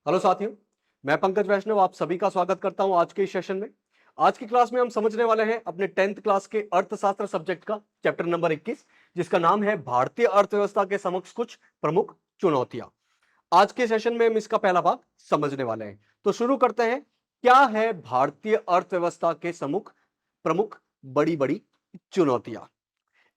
Hello साथियों, मैं पंकज वैष्णव आप सभी का स्वागत करता हूं आज के इस सेशन में। आज की क्लास में हम समझने वाले हैं अपने 10th क्लास के अर्थशास्त्र सब्जेक्ट का चैप्टर नंबर 21, जिसका नाम है भारतीय अर्थव्यवस्था के समक्ष कुछ प्रमुख चुनौतियां। आज के सेशन में हम इसका पहला भाग समझने वाले हैं। तो शुरू करते हैं। क्या है भारतीय अर्थव्यवस्था के सम्मुख प्रमुख बड़ी बड़ी चुनौतियां?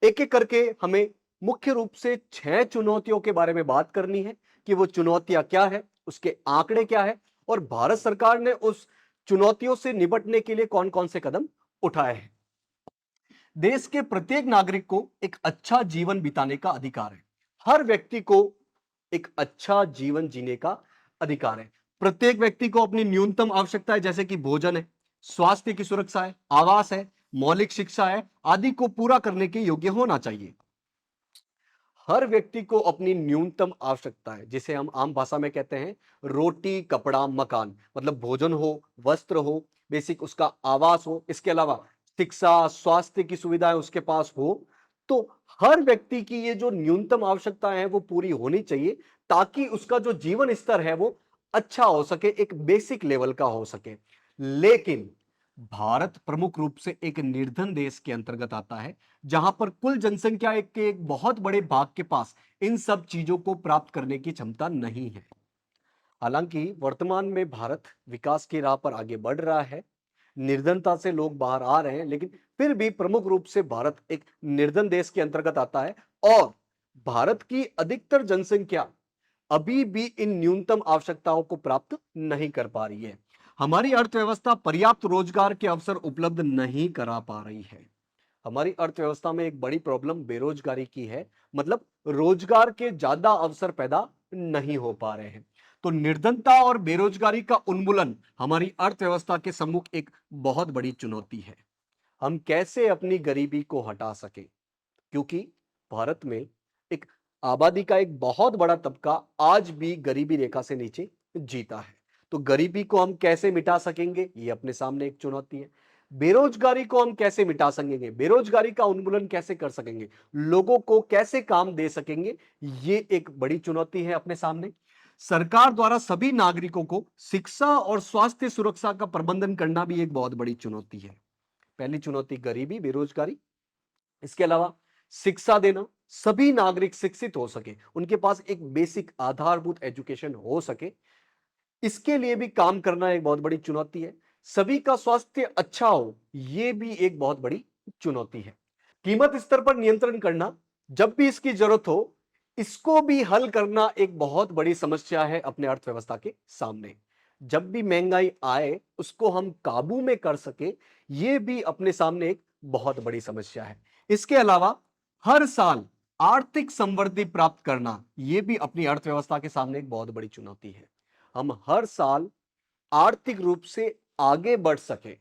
एक एक करके हमें मुख्य रूप से 6 चुनौतियों के बारे में बात करनी है कि वो चुनौतियां क्या है, उसके आंकड़े क्या है और भारत सरकार ने उस चुनौतियों से निपटने के लिए कौन कौन से कदम उठाए हैं। देश के प्रत्येक नागरिक को एक अच्छा जीवन बिताने का अधिकार है। हर व्यक्ति को एक अच्छा जीवन जीने का अधिकार है। प्रत्येक व्यक्ति को अपनी न्यूनतम आवश्यकताएं जैसे कि भोजन है, स्वास्थ्य की सुरक्षा है, आवास है, मौलिक शिक्षा है आदि को पूरा करने के योग्य होना चाहिए। हर व्यक्ति को अपनी न्यूनतम आवश्यकता है जिसे हम आम भाषा में कहते हैं रोटी कपड़ा मकान, मतलब भोजन हो, वस्त्र हो, बेसिक उसका आवास हो, इसके अलावा शिक्षा स्वास्थ्य की सुविधाएं उसके पास हो। तो हर व्यक्ति की ये जो न्यूनतम आवश्यकताएं हैं वो पूरी होनी चाहिए ताकि उसका जो जीवन स्तर है वो अच्छा हो सके, एक बेसिक लेवल का हो सके। लेकिन भारत प्रमुख रूप से एक निर्धन देश के अंतर्गत आता है जहां पर कुल जनसंख्या के एक बहुत बड़े भाग के पास इन सब चीजों को प्राप्त करने की क्षमता नहीं है। हालांकि वर्तमान में भारत विकास की राह पर आगे बढ़ रहा है, निर्धनता से लोग बाहर आ रहे हैं, लेकिन फिर भी प्रमुख रूप से भारत एक निर्धन देश के अंतर्गत आता है और भारत की अधिकतर जनसंख्या अभी भी इन न्यूनतम आवश्यकताओं को प्राप्त नहीं कर पा रही है। हमारी अर्थव्यवस्था पर्याप्त रोजगार के अवसर उपलब्ध नहीं करा पा रही है। हमारी अर्थव्यवस्था में एक बड़ी प्रॉब्लम बेरोजगारी की है, मतलब रोजगार के ज्यादा अवसर पैदा नहीं हो पा रहे हैं। तो निर्धनता और बेरोजगारी का उन्मूलन हमारी अर्थव्यवस्था के सम्मुख एक बहुत बड़ी चुनौती है। हम कैसे अपनी गरीबी को हटा सके, क्योंकि भारत में एक आबादी का एक बहुत बड़ा तबका आज भी गरीबी रेखा से नीचे जीता है। तो गरीबी को हम कैसे मिटा सकेंगे, ये अपने सामने एक चुनौती है। बेरोजगारी को हम कैसे मिटा सकेंगे, बेरोजगारी का उन्मूलन कैसे कर सकेंगे, लोगों को कैसे काम दे सकेंगे, ये एक बड़ी चुनौती है अपने सामने। सरकार द्वारा सभी नागरिकों को शिक्षा और स्वास्थ्य सुरक्षा का प्रबंधन करना भी एक बहुत बड़ी चुनौती है। पहली चुनौती गरीबी बेरोजगारी, इसके अलावा शिक्षा देना, सभी नागरिक शिक्षित हो सके, उनके पास एक बेसिक आधारभूत एजुकेशन हो सके, इसके लिए भी काम करना एक बहुत बड़ी चुनौती है। सभी का स्वास्थ्य अच्छा हो, यह भी एक बहुत बड़ी चुनौती है। कीमत स्तर पर नियंत्रण करना, जब भी इसकी जरूरत हो, इसको भी हल करना एक बहुत बड़ी समस्या है अपने अर्थव्यवस्था के सामने। जब भी महंगाई आए उसको हम काबू में कर सके, यह भी अपने सामने एक बहुत बड़ी समस्या है। इसके अलावा हर साल आर्थिक समृद्धि प्राप्त करना, यह भी अपनी अर्थव्यवस्था के सामने एक बहुत बड़ी चुनौती है। हम हर साल आर्थिक रूप से आगे बढ़ सके।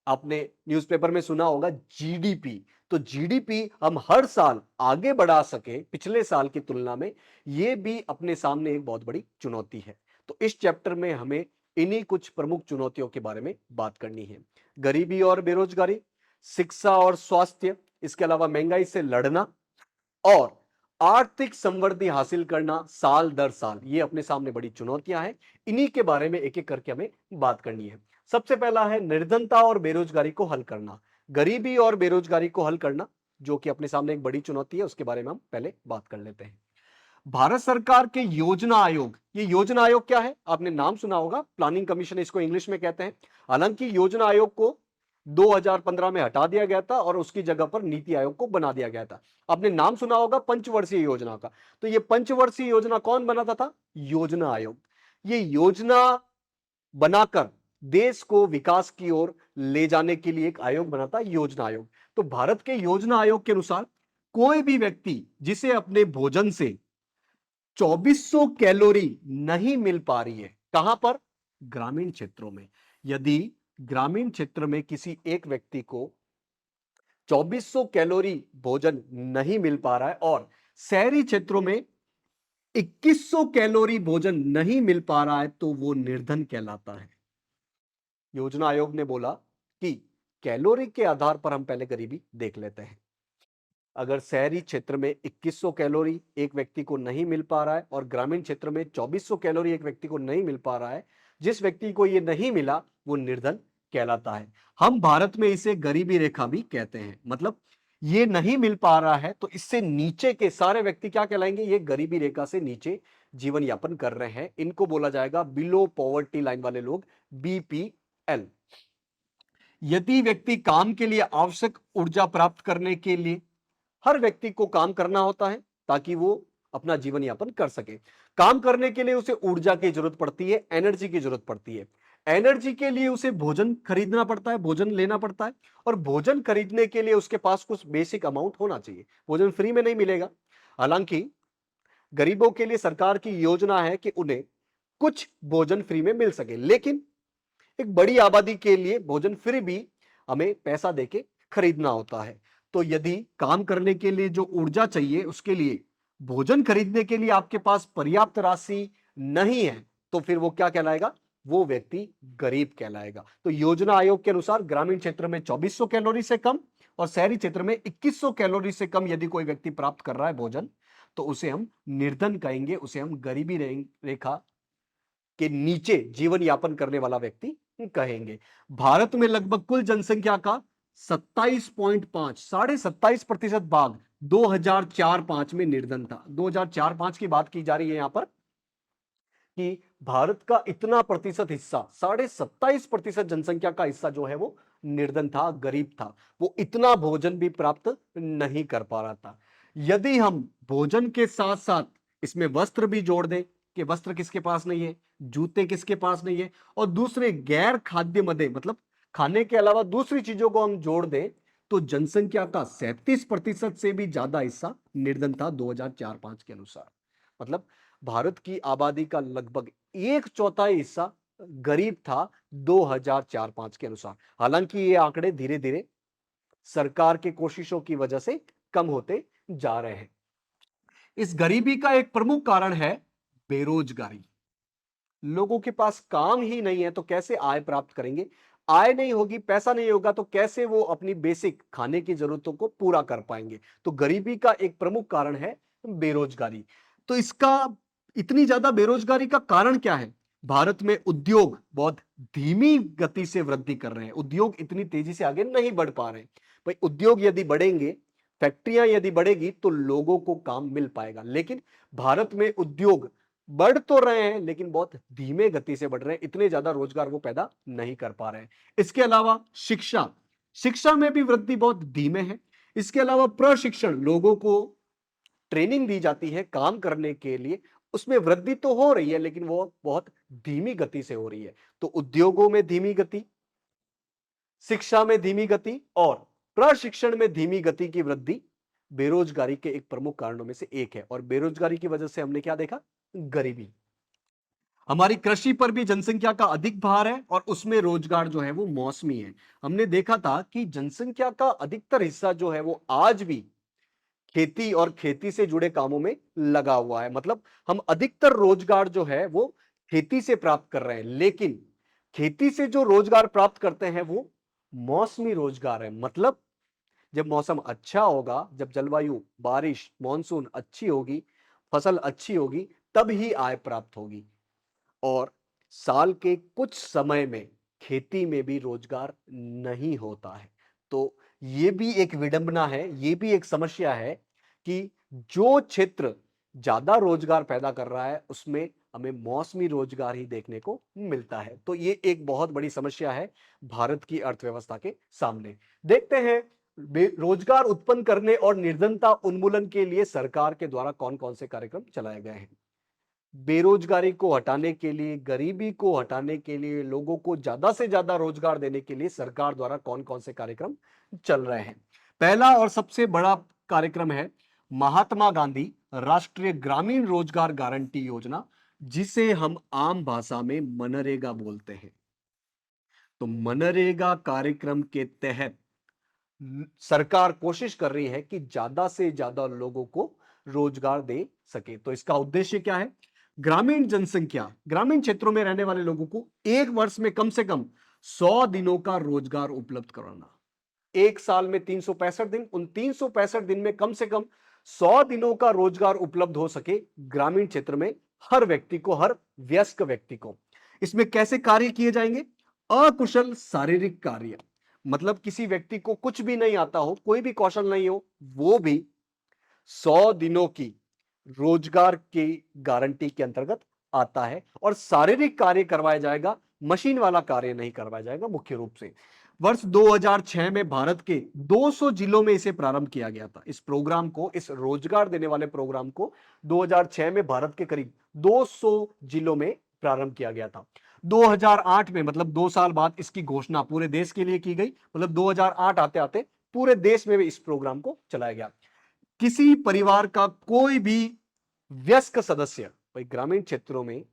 आपने न्यूज़पेपर में सुना होगा जीडीपी, तो जीडीपी हम हर साल आगे बढ़ा सके पिछले साल की तुलना में, यह भी अपने सामने एक बहुत बड़ी चुनौती है। तो इस चैप्टर में हमें इन्हीं कुछ प्रमुख चुनौतियों के बारे में बात करनी है। गरीबी और बेरोजगारी, शिक्षा और स्वास्थ्य, इसके अलावा महंगाई से लड़ना और आर्थिक समृद्धि हासिल करना साल दर साल, ये अपने सामने बड़ी चुनौतियां हैं। इन्हीं के बारे में एक एक करके हमें बात करनी है। सबसे पहला है निर्धनता और बेरोजगारी को हल करना। गरीबी और बेरोजगारी को हल करना जो कि अपने सामने एक बड़ी चुनौती है, उसके बारे में हम पहले बात कर लेते हैं। भारत सरकार के योजना आयोग, ये योजना आयोग क्या है आपने नाम सुना होगा, प्लानिंग कमीशन इसको इंग्लिश में कहते हैं। हालांकि योजना आयोग को 2015 में हटा दिया गया था और उसकी जगह पर नीति आयोग को बना दिया गया था। आपने नाम सुना होगा पंचवर्षीय योजना का। तो ये पंचवर्षीय योजना कौन बनाता था? योजना आयोग। ये योजना बनाकर देश को विकास की ओर ले जाने के लिए एक आयोग बना था, योजना आयोग। तो भारत के योजना आयोग के अनुसार कोई भी व्यक्ति जिसे अपने भोजन से 2400 कैलोरी नहीं मिल पा रही है, कहां पर? ग्रामीण क्षेत्रों में। यदि ग्रामीण क्षेत्र में किसी एक व्यक्ति को 2400 कैलोरी भोजन नहीं मिल पा रहा है और शहरी क्षेत्रों में 2100 कैलोरी भोजन नहीं मिल पा रहा है, तो वो निर्धन कहलाता है। योजना आयोग ने बोला कि कैलोरी के आधार पर हम पहले गरीबी देख लेते हैं। अगर शहरी क्षेत्र में 2100 कैलोरी एक व्यक्ति को नहीं मिल पा रहा है और ग्रामीण क्षेत्र में 2400 कैलोरी एक व्यक्ति को नहीं मिल पा रहा है, जिस व्यक्ति को ये नहीं मिला वो निर्धन कहलाता है। हम भारत में इसे गरीबी रेखा भी कहते हैं। मतलब ये नहीं मिल पा रहा है तो इससे नीचे के सारे व्यक्ति क्या कहलाएंगे? ये गरीबी रेखा से नीचे जीवन यापन कर रहे हैं, इनको बोला जाएगा बिलो पॉवर्टी लाइन वाले लोग, बीपीएल। यदि व्यक्ति काम के लिए आवश्यक ऊर्जा प्राप्त करने के लिए, हर व्यक्ति को काम करना होता है ताकि वो अपना जीवन यापन कर सके। काम करने के लिए उसे ऊर्जा की जरूरत पड़ती है, एनर्जी की जरूरत पड़ती है। एनर्जी के लिए उसे भोजन खरीदना पड़ता है, भोजन लेना पड़ता है, और भोजन खरीदने के लिए उसके पास कुछ बेसिक अमाउंट होना चाहिए। भोजन फ्री में नहीं मिलेगा। हालांकि गरीबों के लिए सरकार की योजना है कि उन्हें कुछ भोजन फ्री में मिल सके, लेकिन एक बड़ी आबादी के लिए भोजन फ्री भी हमें पैसा देके खरीदना होता है। तो यदि काम करने के लिए जो ऊर्जा चाहिए उसके लिए भोजन खरीदने के लिए आपके पास पर्याप्त राशि नहीं है, तो फिर वो क्या कहलाएगा? वो व्यक्ति गरीब कहलाएगा। तो योजना आयोग के अनुसार ग्रामीण क्षेत्र में 2400 कैलोरी से कम और शहरी क्षेत्र में 2100 कैलोरी से कम यदि कोई व्यक्ति प्राप्त कर रहा है भोजन, तो उसे हम निर्धन कहेंगे, उसे हम गरीबी रेखा के नीचे जीवन यापन करने वाला व्यक्ति कहेंगे। भारत में लगभग कुल जनसंख्या का 27.5 27.5% भाग 2004-5 में निर्धन था। 2004-5 की बात की जा रही है यहां पर कि भारत का इतना प्रतिशत हिस्सा, 27.5% जनसंख्या का हिस्सा जो है वो निर्धन था, गरीब था। वो इतना भोजन भी प्राप्त नहीं कर पा रहा था। यदि हम भोजन के साथ साथ इसमें वस्त्र भी जोड़ दें कि वस्त्र किसके पास नहीं है, जूते किसके पास नहीं है, और दूसरे गैर खाद्य मदे मतलब खाने के अलावा दूसरी चीजों को हम जोड़ दें, तो जनसंख्या का 37% से भी ज्यादा हिस्सा निर्धन था 2004-5 के अनुसार। मतलब भारत की आबादी का लगभग 1/4 हिस्सा गरीब था 2004-5 के अनुसार। हालांकि ये आंकड़े धीरे धीरे सरकार के कोशिशों की वजह से कम होते जा रहे हैं। इस गरीबी का एक प्रमुख कारण है बेरोजगारी। लोगों के पास काम ही नहीं है तो कैसे आय प्राप्त करेंगे? आय नहीं होगी, पैसा नहीं होगा तो कैसे वो अपनी बेसिक खाने की जरूरतों को पूरा कर पाएंगे? तो गरीबी का एक प्रमुख कारण है बेरोजगारी। तो इसका इतनी ज्यादा बेरोजगारी का कारण क्या है? भारत में उद्योग बहुत धीमी गति से वृद्धि कर रहे हैं। उद्योग इतनी तेजी से आगे नहीं बढ़ पा रहे हैं। भाई उद्योग यदि बढ़ेंगे, फैक्ट्रियां यदि बढ़ेगी तो लोगों को काम मिल पाएगा। लेकिन भारत में उद्योग बढ़ तो रहे हैं लेकिन बहुत धीमे गति से बढ़ रहे हैं, इतने ज्यादा रोजगार वो पैदा नहीं कर पा रहे हैं। इसके अलावा शिक्षा, शिक्षा में भी वृद्धि बहुत धीमे है। इसके अलावा प्रशिक्षण, लोगों को ट्रेनिंग दी जाती है काम करने के लिए, उसमें वृद्धि तो हो रही है लेकिन वो बहुत धीमी गति से हो रही है। तो उद्योगों में धीमी गति, शिक्षा में धीमी गति और प्रशिक्षण में धीमी गति की वृद्धि बेरोजगारी के एक प्रमुख कारणों में से एक है। और बेरोजगारी की वजह से हमने क्या देखा? गरीबी। हमारी कृषि पर भी जनसंख्या का अधिक भार है और उसमें रोजगार जो है वो मौसमी है। हमने देखा था कि जनसंख्या का अधिकतर हिस्सा जो है वो आज भी खेती और खेती से जुड़े कामों में लगा हुआ है। मतलब हम अधिकतर रोजगार जो है वो खेती से प्राप्त कर रहे हैं, लेकिन खेती से जो रोजगार प्राप्त करते हैं वो मौसमी रोजगार है। मतलब जब मौसम अच्छा होगा, जब जलवायु, बारिश, मॉनसून अच्छी होगी, फसल अच्छी होगी, तब ही आय प्राप्त होगी। और साल के कुछ समय में खेती में भी रोजगार नहीं होता है। तो ये भी एक विडंबना है, ये भी एक समस्या है कि जो क्षेत्र ज्यादा रोजगार पैदा कर रहा है उसमें हमें मौसमी रोजगार ही देखने को मिलता है। तो ये एक बहुत बड़ी समस्या है भारत की अर्थव्यवस्था के सामने। देखते हैं रोजगार उत्पन्न करने और निर्धनता उन्मूलन के लिए सरकार के द्वारा कौन कौन से कार्यक्रम चलाए गए हैं। बेरोजगारी को हटाने के लिए, गरीबी को हटाने के लिए, लोगों को ज्यादा से ज्यादा रोजगार देने के लिए सरकार द्वारा कौन कौन से कार्यक्रम चल रहे हैं। पहला और सबसे बड़ा कार्यक्रम है महात्मा गांधी राष्ट्रीय ग्रामीण रोजगार गारंटी योजना, जिसे हम आम भाषा में मनरेगा बोलते हैं। तो मनरेगा कार्यक्रम के तहत सरकार कोशिश कर रही है कि ज्यादा से ज्यादा लोगों को रोजगार दे सके। तो इसका उद्देश्य क्या है? ग्रामीण जनसंख्या, ग्रामीण क्षेत्रों में रहने वाले लोगों को एक वर्ष में कम से कम 100 दिनों का रोजगार उपलब्ध कराना। एक साल में 365 दिन, उन 365 दिन में कम से कम 100 दिनों का रोजगार उपलब्ध हो सके ग्रामीण क्षेत्र में हर व्यक्ति को, हर वयस्क व्यक्ति को। इसमें कैसे कार्य किए जाएंगे? अकुशल शारीरिक कार्य, मतलब किसी व्यक्ति को कुछ भी नहीं आता हो, कोई भी कौशल नहीं हो, वो भी 100 दिनों की रोजगार की गारंटी के अंतर्गत आता है। और शारीरिक कार्य करवाया जाएगा, मशीन वाला कार्य नहीं करवाया जाएगा मुख्य रूप से। वर्ष 2006 में भारत के 200 जिलों में इसे प्रारंभ किया गया था। इस प्रोग्राम को, इस रोजगार देने वाले प्रोग्राम को 2006 में भारत के करीब 200 जिलों में प्रारंभ किया गया था। 2008 में, मतलब 2 साल बाद, इसकी घोषणा पूरे देश के लिए की गई। मतलब 2008 आते आते पूरे देश में भी इस प्रोग्राम को चलाया गया। किसी परिवार का कोई भी वयस्क सदस्य, भाई ग्रामीण क्षेत्रों में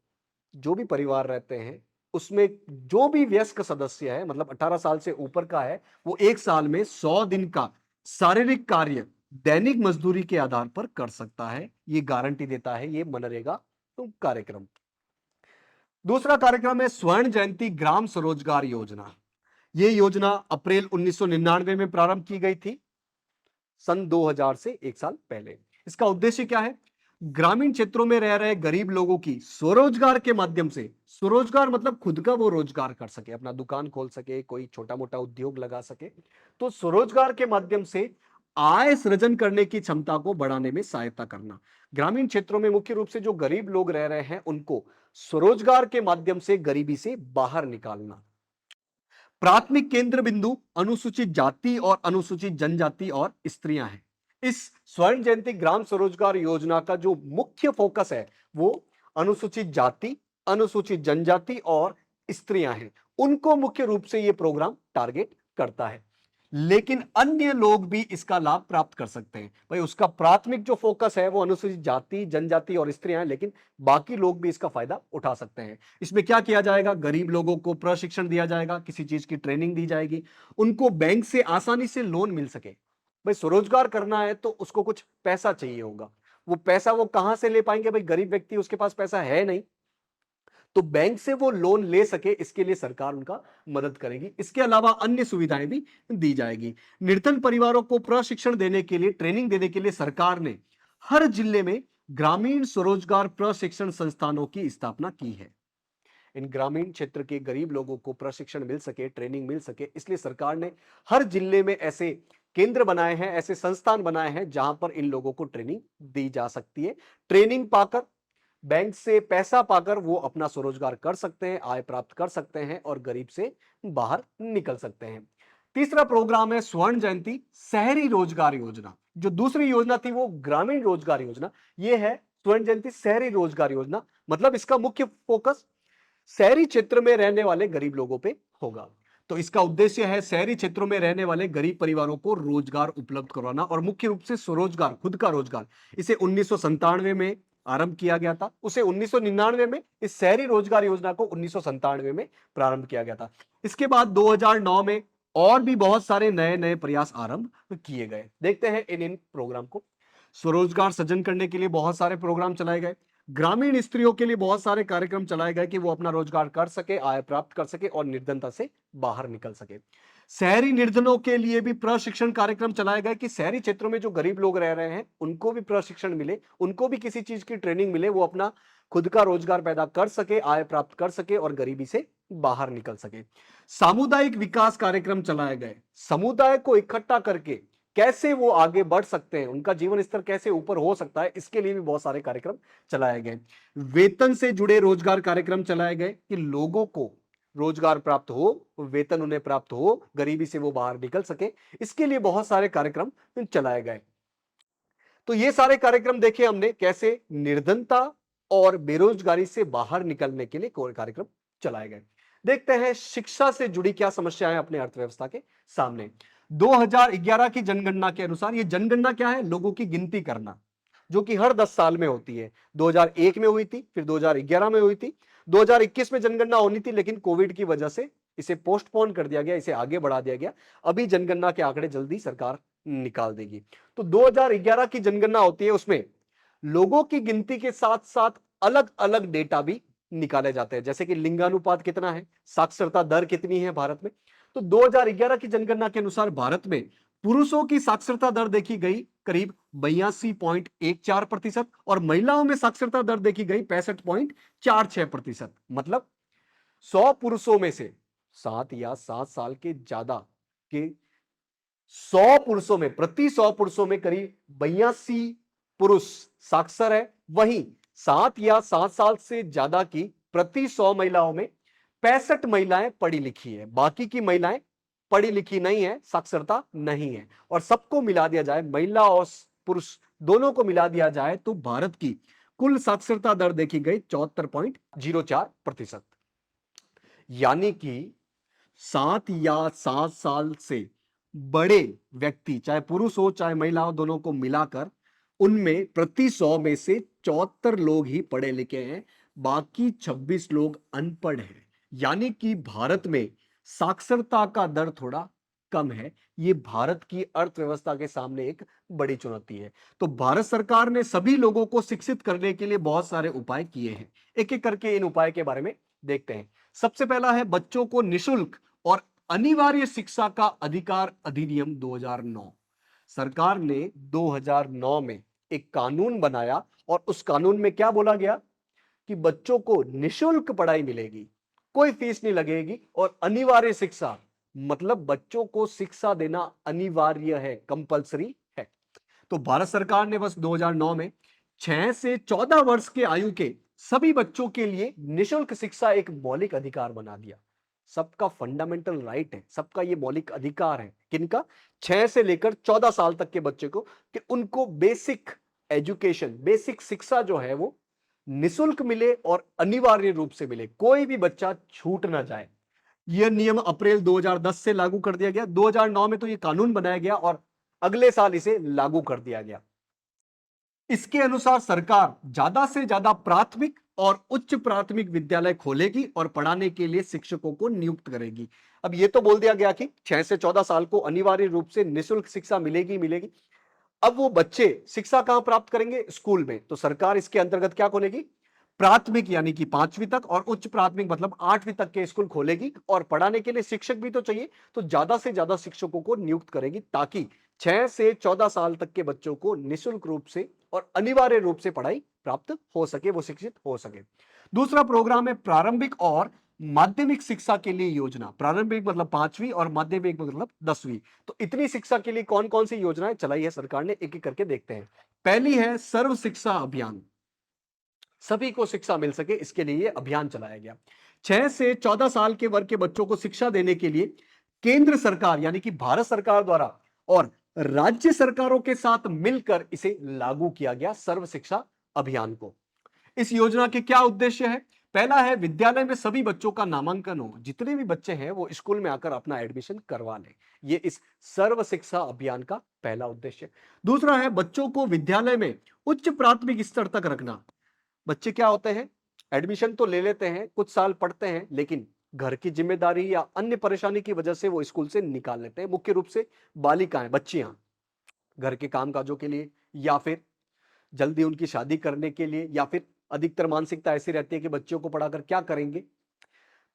जो भी परिवार रहते हैं उसमें जो भी वयस्क सदस्य है, मतलब 18 साल से ऊपर का है, वो एक साल में 100 दिन का शारीरिक कार्य दैनिक मजदूरी के आधार पर कर सकता है। ये गारंटी देता है ये मनरेगा कार्यक्रम। दूसरा कार्यक्रम है स्वर्ण जयंती ग्राम स्वरोजगार योजना। यह योजना अप्रैल 1999 में प्रारंभ की गई थी, सन 2000 से एक साल पहले। इसका उद्देश्य क्या है? ग्रामीण क्षेत्रों में रह रहे गरीब लोगों की स्वरोजगार के माध्यम से, स्वरोजगार मतलब खुद का वो रोजगार कर सके, अपना दुकान खोल सके, कोई छोटा मोटा उद्योग लगा सके, तो स्वरोजगार के माध्यम से आय सृजन करने की क्षमता को बढ़ाने में सहायता करना। ग्रामीण क्षेत्रों में मुख्य रूप से जो गरीब लोग रह रहे हैं उनको स्वरोजगार के माध्यम से गरीबी से बाहर निकालना। प्राथमिक केंद्र बिंदु अनुसूचित जाति और अनुसूचित जनजाति और स्त्रियां हैं। इस स्वर्ण जयंती ग्राम स्वरोजगार योजना का जो मुख्य फोकस है वो अनुसूचित जाति, अनुसूचित जनजाति और स्त्रियां हैं। उनको मुख्य रूप से यह प्रोग्राम टारगेट करता है, लेकिन अन्य लोग भी इसका लाभ प्राप्त कर सकते हैं। भाई उसका प्राथमिक जो फोकस है वो अनुसूचित जाति, जनजाति और स्त्रियां हैं, लेकिन बाकी लोग भी इसका फायदा उठा सकते हैं। इसमें क्या किया जाएगा? गरीब लोगों को प्रशिक्षण दिया जाएगा, किसी चीज की ट्रेनिंग दी जाएगी, उनको बैंक से आसानी से लोन मिल सके। भाई स्वरोजगार करना है तो उसको कुछ पैसा चाहिए होगा, वो पैसा वो कहां से ले पाएंगे? भाई गरीब व्यक्ति, उसके पास पैसा है नहीं, तो बैंक से वो लोन ले सके, इसके लिए सरकार उनका मदद करेगी। इसके अलावा अन्य सुविधाएं भी दी जाएगी। निर्धन परिवारों को प्रशिक्षण देने के लिए, ट्रेनिंग देने के लिए सरकार ने हर जिले में ग्रामीण स्वरोजगार प्रशिक्षण संस्थानों की स्थापना की है। इन ग्रामीण क्षेत्र के गरीब लोगों को प्रशिक्षण मिल सके, ट्रेनिंग मिल सके, इसलिए सरकार ने हर जिले में ऐसे केंद्र बनाए हैं, ऐसे संस्थान बनाए हैं जहां पर इन लोगों को ट्रेनिंग दी जा सकती है। ट्रेनिंग पाकर, बैंक से पैसा पाकर वो अपना स्वरोजगार कर सकते हैं, आय प्राप्त कर सकते हैं और गरीब से बाहर निकल सकते हैं। तीसरा प्रोग्राम है स्वर्ण जयंती शहरी रोजगार योजना। जो दूसरी योजना थी वो ग्रामीण रोजगार योजना, ये है स्वर्ण जयंती शहरी रोजगार योजना। मतलब इसका मुख्य फोकस शहरी क्षेत्र में रहने वाले गरीब लोगों पे होगा। तो इसका उद्देश्य है शहरी क्षेत्रों में रहने वाले गरीब परिवारों को रोजगार उपलब्ध करवाना और मुख्य रूप से स्वरोजगार, खुद का रोजगार। इसे 1997 में आरंभ किया गया था, उसे 1999 में, इस शहरी रोजगार योजना को 1997 में प्रारंभ किया गया था। इसके बाद 2009 में और भी बहुत सारे नए नए प्रयास आरंभ किए गए। देखते हैं इन प्रोग्राम को। स्वरोजगार सृजन करने के लिए बहुत सारे प्रोग्राम चलाए गए। ग्रामीण स्त्रियों के लिए बहुत सारे कार्यक्रम चलाए गए कि वो अपना रोजगार कर सके, आय प्राप्त कर सके और निर्धनता से बाहर निकल सके। शहरी निर्धनों के लिए भी प्रशिक्षण कार्यक्रम चलाए गए कि शहरी क्षेत्रों में जो गरीब लोग रह रहे हैं उनको भी प्रशिक्षण मिले, उनको भी किसी चीज की ट्रेनिंग मिले, वो अपना खुद का रोजगार पैदा कर सके, आय प्राप्त कर सके और गरीबी से बाहर निकल सके। सामुदायिक विकास कार्यक्रम चलाए गए, समुदाय को इकट्ठा करके कैसे वो आगे बढ़ सकते हैं, उनका जीवन स्तर कैसे ऊपर हो सकता है, इसके लिए भी बहुत सारे कार्यक्रम चलाए गए। वेतन से जुड़े रोजगार कार्यक्रम चलाए गए कि लोगों को रोजगार प्राप्त हो, वेतन उन्हें प्राप्त हो, गरीबी से वो बाहर निकल सके, इसके लिए बहुत सारे कार्यक्रम चलाए गए। तो ये सारे कार्यक्रम देखे हमने कैसे निर्धनता और बेरोजगारी से बाहर निकलने के लिए कार्यक्रम चलाए गए। देखते हैं शिक्षा से जुड़ी क्या समस्याएं अपने अर्थव्यवस्था के सामने। 2011 की जनगणना के अनुसार, ये जनगणना क्या है? लोगों की गिनती करना, जो कि हर 10 साल में होती है। 2001 में हुई थी, फिर 2011 में हुई थी, 2021 में जनगणना होनी थी, लेकिन कोविड की वजह से इसे पोस्टपोन कर दिया गया, इसे आगे बढ़ा दिया गया। अभी जनगणना के आंकड़े जल्दी सरकार निकाल देगी। तो 2011 की जनगणना होती है, उसमें लोगों की गिनती के साथ साथ अलग अलग डेटा भी निकाले जाते हैं, जैसे कि लिंगानुपात कितना है, साक्षरता दर कितनी है भारत में, तो 2011 की जनगणना के अनुसार भारत में पुरुषों की साक्षरता दर देखी गई करीब 82.14% और महिलाओं में साक्षरता दर देखी गई 65.46%। मतलब 100 पुरुषों में से 7 या 7 साल के ज्यादा के 100 पुरुषों में, प्रति 100 पुरुषों में करीब 82 पुरुष साक्षर है। वहीं 7 या 7 साल से ज्यादा की प्रति 100 महिलाओं में 65 महिलाएं पढ़ी लिखी है। बाकी की महिलाएं पढ़ी लिखी नहीं है, साक्षरता नहीं है। और सबको मिला दिया जाए, महिला और पुरुष दोनों को मिला दिया जाए, तो भारत की कुल साक्षरता दर देखी गई 74.04%। यानी कि 7 या 7 साल से बड़े व्यक्ति, चाहे पुरुष हो चाहे महिला हो, दोनों को मिलाकर उनमें प्रति 100 में से 74 लोग ही पढ़े लिखे हैं, बाकी 26 लोग अनपढ़ हैं। यानी कि भारत में साक्षरता का दर थोड़ा कम है। ये भारत की अर्थव्यवस्था के सामने एक बड़ी चुनौती है। तो भारत सरकार ने सभी लोगों को शिक्षित करने के लिए बहुत सारे उपाय किए हैं। एक एक करके इन उपाय के बारे में देखते हैं। सबसे पहला है बच्चों को निशुल्क और अनिवार्य शिक्षा का अधिकार अधिनियम 2009। सरकार ने 2009 में एक कानून बनाया और उस कानून में क्या बोला गया कि बच्चों को निशुल्क पढ़ाई मिलेगी, कोई फीस नहीं लगेगी, और अनिवार्य शिक्षा मतलब बच्चों को शिक्षा देना अनिवार्य है, कंपलसरी है। तो भारत सरकार ने बस 2009 में 6 से 14 वर्ष के आयु के सभी बच्चों के लिए निशुल्क शिक्षा एक मौलिक अधिकार बना दिया। सबका फंडामेंटल राइट है, सबका ये मौलिक अधिकार है। किनका? 6 से लेकर 14 साल तक के बच्चे को, कि उनको बेसिक एजुकेशन, बेसिक शिक्षा जो है वो निशुल्क मिले और अनिवार्य रूप से मिले, कोई भी बच्चा छूट ना जाए। यह नियम अप्रैल 2010 से लागू कर दिया गया। 2009 में तो यह कानून बनाया गया और अगले साल इसे लागू कर दिया गया। इसके अनुसार सरकार ज्यादा से ज्यादा प्राथमिक और उच्च प्राथमिक विद्यालय खोलेगी और पढ़ाने के लिए शिक्षकों को नियुक्त करेगी। अब यह तो बोल दिया गया कि 6 से 14 साल को अनिवार्य रूप से निशुल्क शिक्षा मिलेगी मिलेगी। अब वो बच्चे शिक्षा कहां प्राप्त करेंगे? स्कूल में। तो सरकार इसके अंतर्गत क्या खोलेगी? प्राथमिक यानी कि 5वीं तक और उच्च प्राथमिक मतलब 8वीं तक के स्कूल खोलेगी, और पढ़ाने के लिए शिक्षक भी तो चाहिए, तो ज्यादा से ज्यादा शिक्षकों को नियुक्त करेगी ताकि 6 से 14 साल तक के बच्चों को निःशुल्क रूप से और अनिवार्य रूप से पढ़ाई प्राप्त हो सके, वो शिक्षित हो सके। दूसरा प्रोग्राम है प्रारंभिक और माध्यमिक शिक्षा के लिए योजना। प्रारंभिक मतलब 5वीं और माध्यमिक मतलब 10वीं। तो इतनी शिक्षा के लिए कौन कौन सी योजनाएं चलाई है सरकार ने, एक एक करके देखते हैं। पहली है सर्व शिक्षा अभियान। सभी को शिक्षा मिल सके, इसके लिए यह अभियान चलाया गया। 6 से 14 साल के वर्ग के बच्चों को शिक्षा देने के लिए केंद्र सरकार यानी कि भारत सरकार द्वारा और राज्य सरकारों के साथ मिलकर इसे लागू किया गया, सर्व शिक्षा अभियान को। इस योजना के क्या उद्देश्य है? पहला है विद्यालय में सभी बच्चों का नामांकन हो, जितने भी बच्चे हैं वो स्कूल में आकर अपना एडमिशन करवा लें। ये इस सर्व शिक्षा अभियान का पहला उद्देश्य। दूसरा है बच्चों को विद्यालय में उच्च प्राथमिक स्तर तक रखना। बच्चे क्या होते हैं, एडमिशन तो ले लेते हैं, कुछ साल पढ़ते हैं, लेकिन घर की जिम्मेदारी या अन्य परेशानी की वजह से वो स्कूल से निकाल लेते हैं। मुख्य रूप से बालिकाएं, बच्चियां, घर के कामकाजों के लिए, या फिर जल्दी उनकी शादी करने के लिए, या फिर अधिकतर मानसिकता ऐसी रहती है कि बच्चों को पढ़ाकर क्या करेंगे।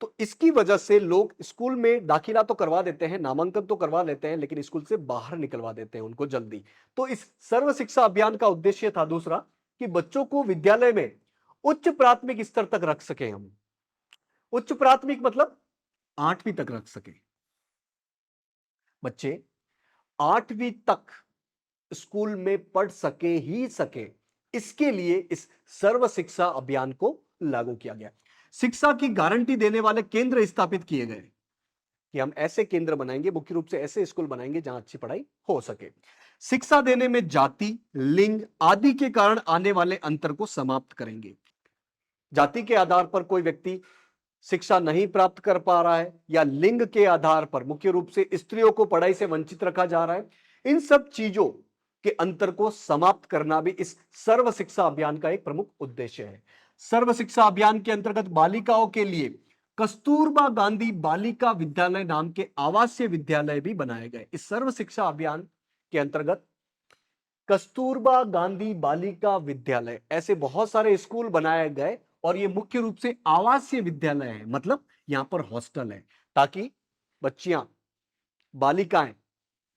तो इसकी वजह से लोग स्कूल में दाखिला तो करवा देते हैं, नामांकन तो करवा लेते हैं, लेकिन स्कूल से बाहर निकलवा देते हैं उनको जल्दी। तो इस सर्व शिक्षा अभियान का उद्देश्य था दूसरा कि बच्चों को विद्यालय में उच्च प्राथमिक स्तर तक रख सके हम। उच्च प्राथमिक मतलब 8वीं तक रख सके। बच्चे 8वीं तक स्कूल में पढ़ सके ही सके, इसके लिए इस सर्व शिक्षा अभियान को लागू किया गया। शिक्षा की गारंटी देने वाले केंद्र स्थापित किए गए कि हम ऐसे केंद्र बनाएंगे, मुख्य रूप से ऐसे स्कूल बनाएंगे जहां अच्छी पढ़ाई हो सके। शिक्षा देने में जाति, लिंग आदि के कारण आने वाले अंतर को समाप्त करेंगे। जाति के आधार पर कोई व्यक्ति शिक्षा नहीं प्राप्त कर पा रहा है, या लिंग के आधार पर मुख्य रूप से स्त्रियों को पढ़ाई से वंचित रखा जा रहा है, इन सब चीजों के अंतर को समाप्त करना भी इस सर्व शिक्षा अभियान का एक प्रमुख उद्देश्य है। सर्व शिक्षा अभियान के अंतर्गत बालिकाओं के लिए कस्तूरबा गांधी बालिका विद्यालय नाम के आवासीय विद्यालय भी बनाए गए। इस सर्व शिक्षा अभियान के अंतर्गत कस्तूरबा गांधी बालिका विद्यालय, ऐसे बहुत सारे स्कूल बनाए गए, और ये मुख्य रूप से आवासीय विद्यालय है, मतलब यहां पर हॉस्टल है, ताकि बच्चियां, बालिकाएं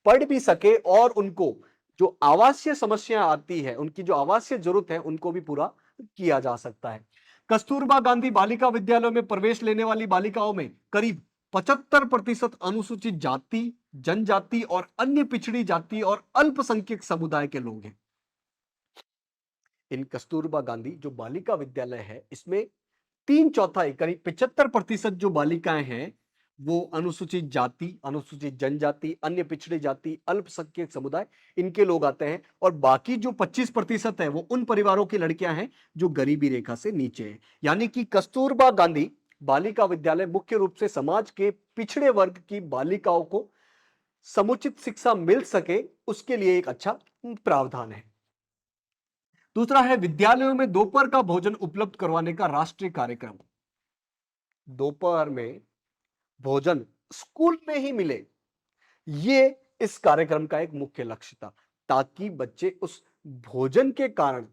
पढ़ भी सके और उनको जो आवासीय समस्या आती है, उनकी जो आवासीय जरूरत है, उनको भी पूरा किया जा सकता है। कस्तूरबा गांधी बालिका विद्यालयों में प्रवेश लेने वाली बालिकाओं में करीब 75% अनुसूचित जाति, जनजाति और अन्य पिछड़ी जाति और अल्पसंख्यक समुदाय के लोग हैं। इन कस्तूरबा गांधी जो बालिका विद्यालय है, इसमें 3/4 करीब 75% जो बालिकाएं हैं वो अनुसूचित जाति, अनुसूचित जनजाति, अन्य पिछड़ी जाति, अल्पसंख्यक समुदाय, इनके लोग आते हैं। और बाकी जो 25% है वो उन परिवारों की लड़कियां हैं जो गरीबी रेखा से नीचे हैं। यानी कि कस्तूरबा गांधी बालिका विद्यालय मुख्य रूप से समाज के पिछड़े वर्ग की बालिकाओं को समुचित शिक्षा मिल सके, उसके लिए एक अच्छा प्रावधान है। दूसरा है विद्यालयों में दोपहर का भोजन उपलब्ध करवाने का राष्ट्रीय कार्यक्रम। दोपहर में भोजन स्कूल में ही मिले, ये इस कार्यक्रम का एक मुख्य लक्ष्य था, ताकि बच्चे उस भोजन के कारण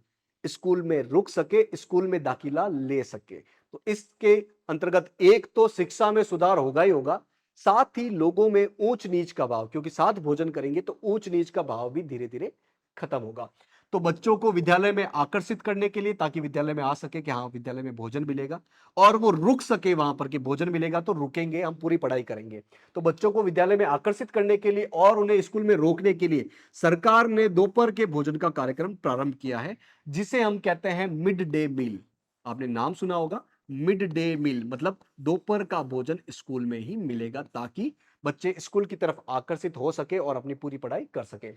स्कूल में रुक सके, स्कूल में दाखिला ले सके। तो इसके अंतर्गत एक तो शिक्षा में सुधार होगा ही होगा, साथ ही लोगों में ऊंच नीच का भाव, क्योंकि साथ भोजन करेंगे तो ऊंच नीच का भाव भी धीरे धीरे खत्म होगा। तो बच्चों को विद्यालय में आकर्षित करने के लिए, ताकि विद्यालय में आ सके कि हाँ विद्यालय में भोजन मिलेगा, और वो रुक सके वहां पर कि भोजन मिलेगा तो रुकेंगे, हम पूरी पढ़ाई करेंगे। तो बच्चों को विद्यालय में आकर्षित करने के लिए और उन्हें स्कूल में रोकने के लिए सरकार ने दोपहर के भोजन का कार्यक्रम प्रारंभ किया है, जिसे हम कहते हैं मिड डे मील। आपने नाम सुना होगा, मिड डे मील मतलब दोपहर का भोजन स्कूल में ही मिलेगा, ताकि बच्चे स्कूल की तरफ आकर्षित हो सके और अपनी पूरी पढ़ाई कर सके।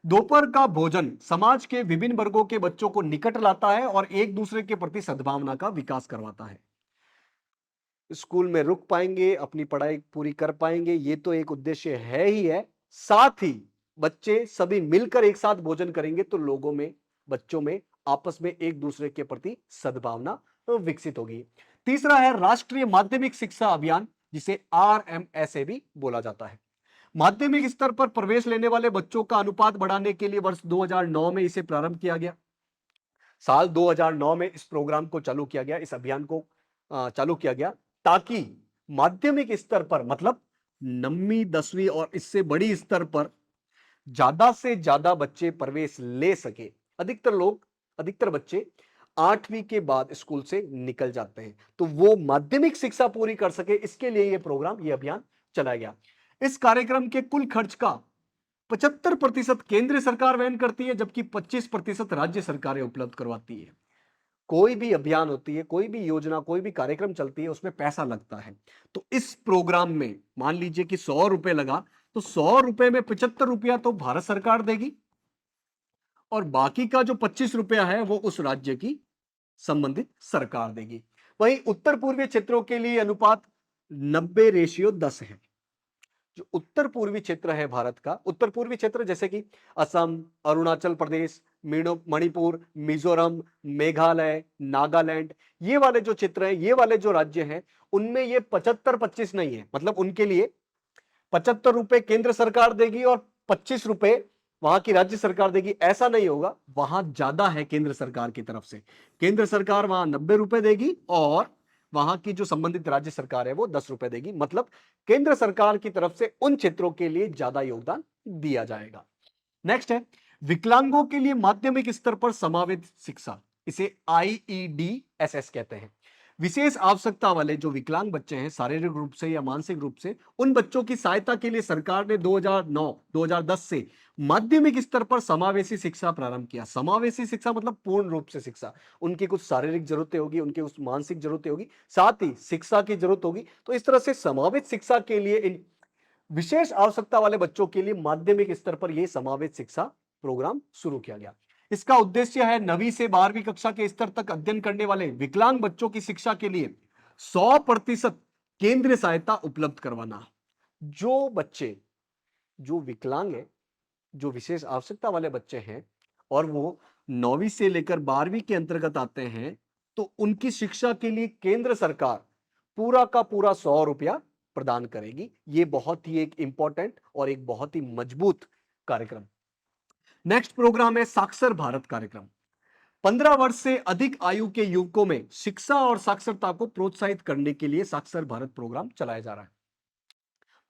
दोपहर का भोजन समाज के विभिन्न वर्गों के बच्चों को निकट लाता है और एक दूसरे के प्रति सद्भावना का विकास करवाता है। स्कूल में रुक पाएंगे, अपनी पढ़ाई पूरी कर पाएंगे, ये तो एक उद्देश्य है ही है। साथ ही बच्चे सभी मिलकर एक साथ भोजन करेंगे तो लोगों में, बच्चों में आपस में एक दूसरे के प्रति सद्भावना विकसित होगी। तीसरा है राष्ट्रीय माध्यमिक शिक्षा अभियान, जिसे RMSA भी बोला जाता है। माध्यमिक स्तर पर प्रवेश लेने वाले बच्चों का अनुपात बढ़ाने के लिए वर्ष 2009 में इसे प्रारंभ किया गया। साल 2009 में इस प्रोग्राम को चालू किया गया, इस अभियान को चालू किया गया, ताकि माध्यमिक स्तर पर मतलब 9वीं 10वीं और इससे बड़ी स्तर पर ज्यादा से ज्यादा बच्चे प्रवेश ले सके। अधिकतर बच्चे 8वीं के बाद स्कूल से निकल जाते हैं, तो वो माध्यमिक शिक्षा पूरी कर सके, इसके लिए यह प्रोग्राम, यह अभियान चलाया गया। इस कार्यक्रम के कुल खर्च का 75% केंद्र सरकार वहन करती है, जबकि 25% राज्य सरकारें उपलब्ध करवाती है। कोई भी अभियान होती है, कोई भी योजना, कोई भी कार्यक्रम चलती है, उसमें पैसा लगता है। तो इस प्रोग्राम में मान लीजिए कि 100 रुपए लगा, तो 100 रुपए में 75 रुपया तो भारत सरकार देगी और बाकी का जो 25 रुपया है वो उस राज्य की संबंधित सरकार देगी। वहीं उत्तर पूर्वी क्षेत्रों के लिए अनुपात 90:10 है। जो उत्तर पूर्वी क्षेत्र है भारत का, उत्तर पूर्वी क्षेत्र जैसे कि असम, अरुणाचल प्रदेश, मणिपुर, मिजोरम, मेघालय, नागालैंड, ये वाले जो क्षेत्र हैं, ये वाले जो राज्य हैं, उनमें ये 75-25 नहीं है। मतलब उनके लिए 75 रुपए केंद्र सरकार देगी और 25 रुपए वहां की राज्य सरकार देगी, ऐसा नहीं होगा। वहां ज्यादा है केंद्र सरकार की तरफ से, केंद्र सरकार वहां 90 रुपए देगी और वहां की जो संबंधित राज्य सरकार है वो 10 रुपए देगी। मतलब केंद्र सरकार की तरफ से उन क्षेत्रों के लिए ज्यादा योगदान दिया जाएगा। नेक्स्ट है विकलांगों के लिए माध्यमिक स्तर पर समावेश शिक्षा, इसे IEDSS कहते हैं। विशेष आवश्यकता वाले जो विकलांग बच्चे हैं, शारीरिक रूप से या मानसिक रूप से, उन बच्चों की सहायता के लिए सरकार ने 2009-2010 से माध्यमिक स्तर पर समावेशी शिक्षा प्रारंभ किया। समावेशी शिक्षा मतलब पूर्ण रूप से शिक्षा, उनकी कुछ शारीरिक जरूरतें होगी, उनकी उस मानसिक जरूरतें होगी, साथ ही शिक्षा की जरूरत होगी। तो इस तरह से समावेश शिक्षा के लिए, इन विशेष आवश्यकता वाले बच्चों के लिए माध्यमिक स्तर पर यह समावेश शिक्षा प्रोग्राम शुरू किया गया। इसका उद्देश्य है 9वीं से 12वीं कक्षा के स्तर तक अध्ययन करने वाले विकलांग बच्चों की शिक्षा के लिए 100% केंद्रीय सहायता उपलब्ध करवाना। जो बच्चे जो विकलांग है, जो विशेष आवश्यकता वाले बच्चे हैं और वो 9वीं से लेकर 12वीं के अंतर्गत आते हैं, तो उनकी शिक्षा के लिए केंद्र सरकार पूरा का पूरा 100 रुपया प्रदान करेगी। ये बहुत ही एक इंपॉर्टेंट और एक बहुत ही मजबूत कार्यक्रम। नेक्स्ट प्रोग्राम है साक्षर भारत कार्यक्रम। 15 वर्ष से अधिक आयु के युवकों में शिक्षा और साक्षरता को प्रोत्साहित करने के लिए साक्षर भारत प्रोग्राम चलाया जा रहा है।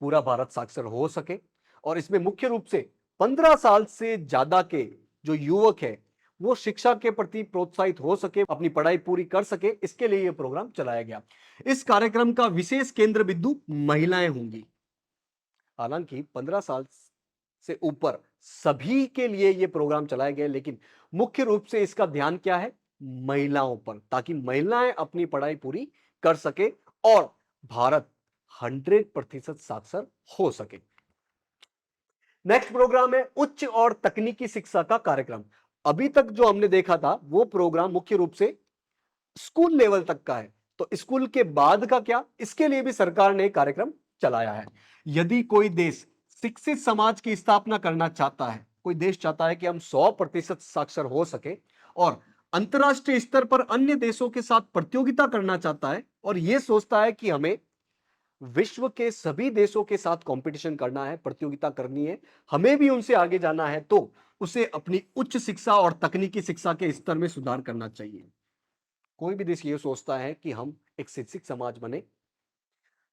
पूरा भारत साक्षर हो सके और इसमें मुख्य रूप से 15 साल से ज्यादा के जो युवक है वो शिक्षा के प्रति प्रोत्साहित हो सके, अपनी पढ़ाई पूरी कर सके, इसके लिए यह प्रोग्राम चलाया गया। इस कार्यक्रम का विशेष केंद्र बिंदु महिलाएं होंगी। हालांकि 15 साल से ऊपर सभी के लिए यह प्रोग्राम चलाया गया, लेकिन मुख्य रूप से इसका ध्यान क्या है, महिलाओं पर, ताकि महिलाएं अपनी पढ़ाई पूरी कर सके और भारत 100% साक्षर हो सके। नेक्स्ट प्रोग्राम है उच्च और तकनीकी शिक्षा का कार्यक्रम। अभी तक जो हमने देखा था वो प्रोग्राम मुख्य रूप से स्कूल लेवल तक का है, तो स्कूल के बाद का क्या, इसके लिए भी सरकार ने कार्यक्रम चलाया है। यदि कोई देश शिक्षित समाज की स्थापना करना चाहता है, कोई देश चाहता है कि हम 100% साक्षर हो सके और अंतरराष्ट्रीय स्तर पर अन्य देशों के साथ प्रतियोगिता करना चाहता है और यह सोचता है कि हमें विश्व के सभी देशों के साथ कंपटीशन करना है, प्रतियोगिता करनी है, हमें भी उनसे आगे जाना है, तो उसे अपनी उच्च शिक्षा और तकनीकी शिक्षा के स्तर में सुधार करना चाहिए। कोई भी देश ये सोचता है कि हम एक शिक्षित समाज बने,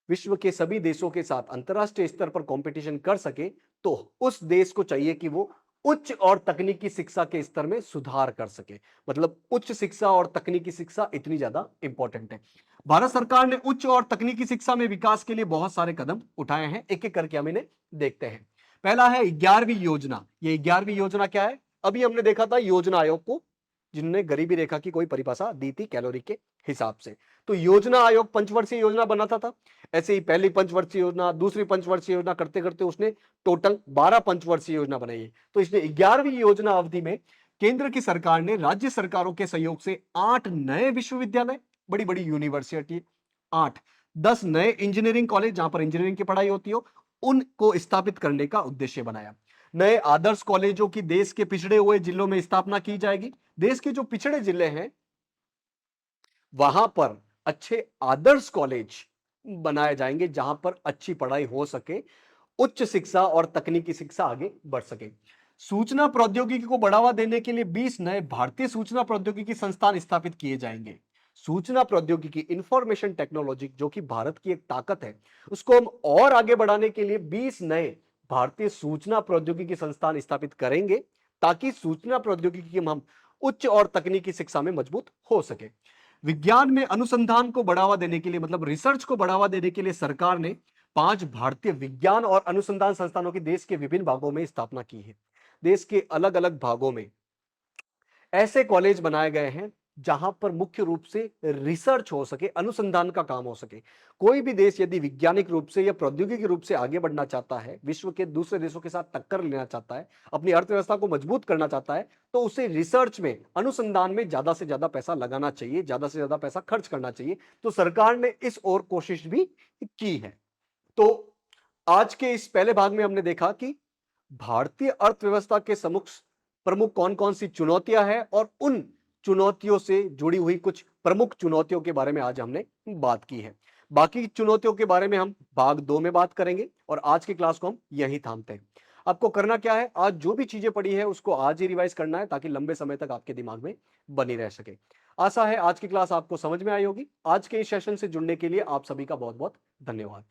विश्व के सभी देशों के साथ अंतरराष्ट्रीय स्तर पर कंपटीशन कर सके, तो उस देश को चाहिए कि वो उच्च और तकनीकी शिक्षा के स्तर में सुधार कर सके। मतलब उच्च शिक्षा और तकनीकी शिक्षा इतनी ज्यादा इंपॉर्टेंट है। भारत सरकार ने उच्च और तकनीकी शिक्षा में विकास के लिए बहुत सारे कदम उठाए हैं, एक एक करके हम इन्हें देखते हैं। पहला है 11वीं योजना। ये 11वीं योजना क्या है, अभी हमने देखा था योजना आयोग को, जिन्होंने गरीबी रेखा की कोई परिभाषा दी थी कैलोरी के हिसाब से। तो योजना आयोग पंचवर्षीय योजना बनाता था, ऐसे ही पहली पंचवर्षीय योजना, दूसरी पंचवर्षीय योजना करते करते उसने टोटल 12 पंचवर्षीय योजना बनाई है। तो इसने 11वीं योजना अवधि में केंद्र की सरकार ने राज्य सरकारों के सहयोग से 8 नए विश्वविद्यालय, बड़ी बड़ी यूनिवर्सिटी, 8-10 नए इंजीनियरिंग कॉलेज जहां पर इंजीनियरिंग की पढ़ाई होती हो, उनको स्थापित करने का उद्देश्य बनाया। नए आदर्श कॉलेजों की देश के पिछड़े हुए जिलों में स्थापना की जाएगी। देश के जो पिछड़े जिले हैं वहां पर अच्छे आदर्श कॉलेज बनाए जाएंगे जहां पर अच्छी पढ़ाई हो सके, उच्च शिक्षा और तकनीकी शिक्षा आगे बढ़ सके। सूचना प्रौद्योगिकी को बढ़ावा देने के लिए 20 नए भारतीय सूचना प्रौद्योगिकी संस्थान स्थापित किए जाएंगे। सूचना प्रौद्योगिकी, इंफॉर्मेशन टेक्नोलॉजी, जो कि भारत की एक ताकत है, उसको हम और आगे बढ़ाने के लिए 20 नए भारतीय सूचना प्रौद्योगिकी संस्थान स्थापित करेंगे, ताकि सूचना प्रौद्योगिकी में हम उच्च और तकनीकी शिक्षा में मजबूत हो सके। विज्ञान में अनुसंधान को बढ़ावा देने के लिए, मतलब रिसर्च को बढ़ावा देने के लिए सरकार ने 5 भारतीय विज्ञान और अनुसंधान संस्थानों की देश के विभिन्न भागों में स्थापना की है। देश के अलग अलग भागों में ऐसे कॉलेज बनाए गए हैं जहां पर मुख्य रूप से रिसर्च हो सके, अनुसंधान का काम हो सके। कोई भी देश यदि वैज्ञानिक रूप से या प्रौद्योगिकी रूप से आगे बढ़ना चाहता है, विश्व के दूसरे देशों के साथ टक्कर लेना चाहता है, अपनी अर्थव्यवस्था को मजबूत करना चाहता है, तो उसे रिसर्च में, अनुसंधान में ज्यादा से ज्यादा पैसा लगाना चाहिए, ज्यादा से ज्यादा पैसा खर्च करना चाहिए। तो सरकार ने इस ओर कोशिश भी की है। तो आज के इस पहले भाग में हमने देखा कि भारतीय अर्थव्यवस्था के सम्मुख प्रमुख कौन कौन सी चुनौतियां हैं और उन चुनौतियों से जुड़ी हुई कुछ प्रमुख चुनौतियों के बारे में आज हमने बात की है। बाकी चुनौतियों के बारे में हम भाग 2 में बात करेंगे और आज की क्लास को हम यहीं थामते हैं। आपको करना क्या है, आज जो भी चीजें पढ़ी है उसको आज ही रिवाइज करना है, ताकि लंबे समय तक आपके दिमाग में बनी रह सके। आशा है आज की क्लास आपको समझ में आई होगी। आज के इस सेशन से जुड़ने के लिए आप सभी का बहुत बहुत धन्यवाद।